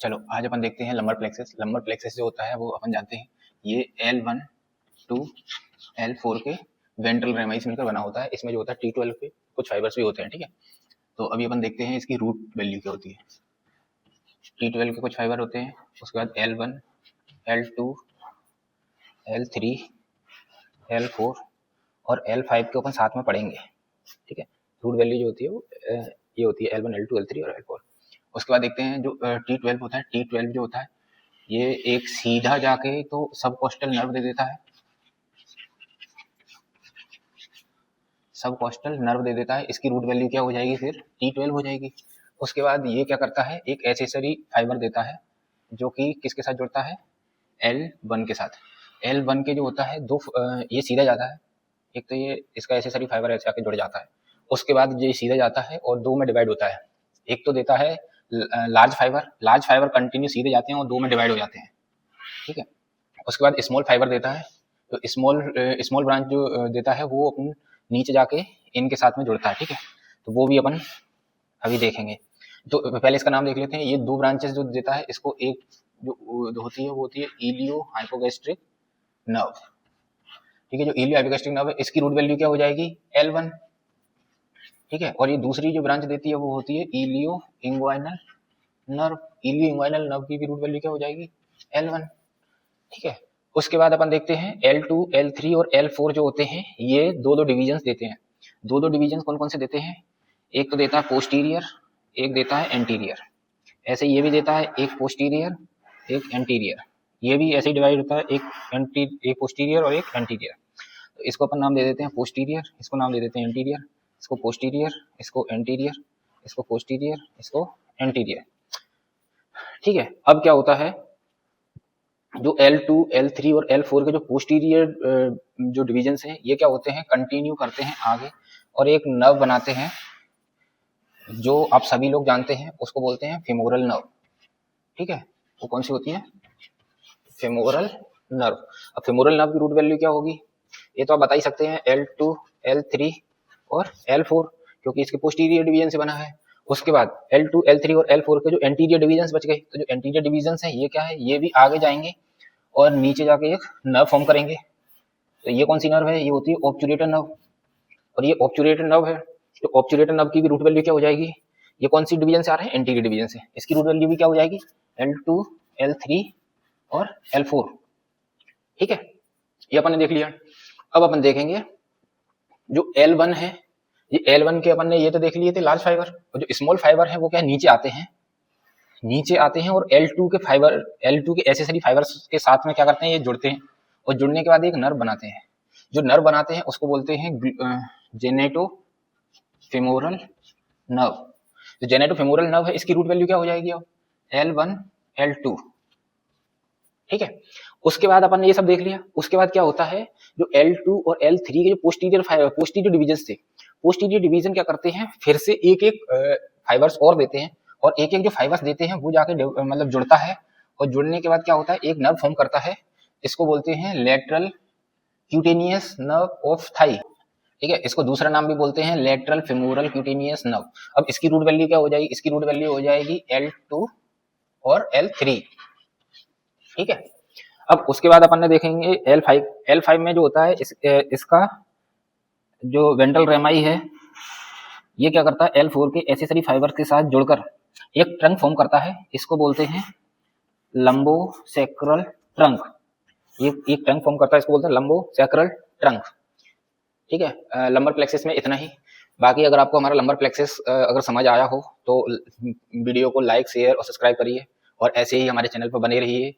चलो आज अपन देखते हैं लंबर प्लेक्सस। लंबर प्लेक्सस जो होता है वो अपन जानते हैं, ये L1 टू L4 के वेंट्रल रेमाई से मिलकर बना होता है। इसमें जो होता है T12 के कुछ फाइबर्स भी होते हैं, ठीक है। तो अभी अपन देखते हैं इसकी रूट वैल्यू क्या होती है। T12 के कुछ फाइबर होते हैं, उसके बाद L1, L2, L3, L4 और L5 के अपन साथ में पढ़ेंगे, ठीक है। रूट वैल्यू जो होती है वो ये होती है L1, L2, L3 और L4। उसके बाद देखते हैं जो T12 होता है, T12 जो होता है ये एक सीधा जाके तो सब कोस्टल नर्व दे देता है, सब कोस्टल नर्व दे देता है। इसकी रूट वैल्यू क्या हो जाएगी, फिर T12 हो जाएगी। उसके बाद ये क्या करता है, एक एसेसरी फाइबर देता है जो कि किसके साथ जुड़ता है, L1 के साथ। L1 के जो होता है दो, ये सीधा जाता है, एक तो ये इसका एसेसरी फाइबर ऐसे आके जुड़ जाता है। उसके बाद ये सीधा जाता है और दो में डिवाइड होता है। एक तो देता है लार्ज फाइबर कंटिन्यू सीधे जाते हैं और दो में डिवाइड हो जाते हैं, ठीक है। उसके बाद स्मॉल फाइबर देता है, तो स्मॉल ब्रांच जो देता है वो अपन नीचे जाके इनके साथ में जुड़ता है, ठीक है। तो वो भी अपन अभी देखेंगे। तो पहले इसका नाम देख लेते हैं। ये दो ब्रांचेस जो देता है, इसको एक जो होती है वो होती है इलियो हाइपोगैस्ट्रिक नर्व, ठीक है। जो इलियो हाइपोगैस्ट्रिक नर्व है इसकी रूट वैल्यू क्या हो जाएगी, L1, ठीक है। और ये दूसरी जो ब्रांच देती है वो होती है इलियो इंग्वाइनल नर्व। इलियो इंग्वाइनल नर्व की भी रूट वैल्यू क्या हो जाएगी, L1, ठीक है। उसके बाद अपन देखते हैं L2, L3 और L4 जो होते हैं ये दो दो डिविजन्स देते हैं। दो दो डिविजन्स कौन कौन से देते हैं, एक तो देता है पोस्टीरियर, एक देता है एंटीरियर। ऐसे ये भी देता है एक पोस्टीरियर एक एंटीरियर, ये भी ऐसे ही डिवाइड होता है, एक पोस्टीरियर और एक एंटीरियर। तो इसको अपन नाम दे देते हैं पोस्टीरियर, इसको नाम दे देते हैं एंटीरियर, इसको पोस्टीरियर, इसको एंटीरियर, इसको पोस्टीरियर, इसको एंटीरियर, ठीक है। अब क्या होता है, जो L2, L3 और L4 के जो पोस्टीरियर जो डिविजन्स हैं ये क्या होते हैं, कंटिन्यू करते हैं आगे और एक नर्व बनाते हैं जो आप सभी लोग जानते हैं, उसको बोलते हैं फेमोरल नर्व, ठीक है। वो कौन सी होती है, फेमोरल नर्व। अब फेमोरल नर्व की रूट वैल्यू क्या होगी, ये तो आप बता ही सकते हैं, L2, L3 और L4, क्योंकि इसके पोस्टीरियर डिवीजन से बना है। उसके बाद L2, L3 और L4 के जो एंटीरियर डिवीजन बच गए, तो जो एंटीरियर डिवीजन है ये क्या है, ये भी आगे जाएंगे और नीचे जाके एक नर्व फॉर्म करेंगे। तो ये कौन सी नर्व है, ये होती है ऑब्चुरेटर नर्व, और ये ऑब्चुरेटर नर्व है। तो ऑब्चुरेटर नर्व की भी रूट वैल्यू क्या हो जाएगी, ये कौन सी डिवीजन से आ रहे हैं, एंटीरियर डिवीजन से, इसकी रूट वैल्यू भी क्या हो जाएगी, L2, L3 और L4, ठीक है। ये अपन ने देख लिया। अब अपन देखेंगे जो L1 है, ये L1 के अपन ने ये तो देख लिए थे लार्ज फाइबर, और जो स्मॉल फाइबर है वो क्या नीचे आते हैं और L2 के एसेसरी फाइबर्स के साथ में क्या करते हैं, ये जुड़ते हैं और जुड़ने के बाद एक नर्व बनाते हैं। जो नर्व बनाते हैं उसको बोलते हैं जेनेटो फेमोरल नर्व। जो जेनेटो फेमोरल नर्व है इसकी रूट वैल्यू क्या हो जाएगी, अब L1, L2, ठीक है। उसके बाद अपन ने ये सब देख लिया। उसके बाद क्या होता है, जो L2 और L3 के जो पोस्टीरियर डिवीजन थे, पोस्टीरियर डिवीजन क्या करते हैं, फिर से एक एक फाइबर्स और देते हैं, और एक एक जो फाइबर्स देते हैं वो जाके मतलब जुड़ता है, और जुड़ने के बाद क्या होता है, एक नर्व फॉर्म करता है। इसको बोलते हैं lateral cutaneous nerve of thigh, ठीक है। इसको दूसरा नाम भी बोलते हैं लेटरल फेमोरल क्यूटेनियस नर्व। अब इसकी रूट वैल्यू क्या हो जाएगी, इसकी रूट वैल्यू हो जाएगी L2 और L3, ठीक है। अब उसके बाद अपन ने देखेंगे L5 में जो होता है इसका जो वेंट्रल रेमाई है ये क्या करता है, L4 के एसेसरी फाइबर के साथ जुड़कर एक ट्रंक फॉर्म करता है। इसको बोलते हैं लंबोसेक्रल ट्रंक। ये एक ट्रंक फॉर्म करता है, इसको बोलते हैं लंबोसेक्रल ट्रंक, ठीक है। लंबर प्लेक्सस में इतना ही। बाकी अगर आपको हमारा लंबर प्लेक्सस अगर समझ आया हो तो वीडियो को लाइक, शेयर और सब्सक्राइब करिए, और ऐसे ही हमारे चैनल पर बने रहिए।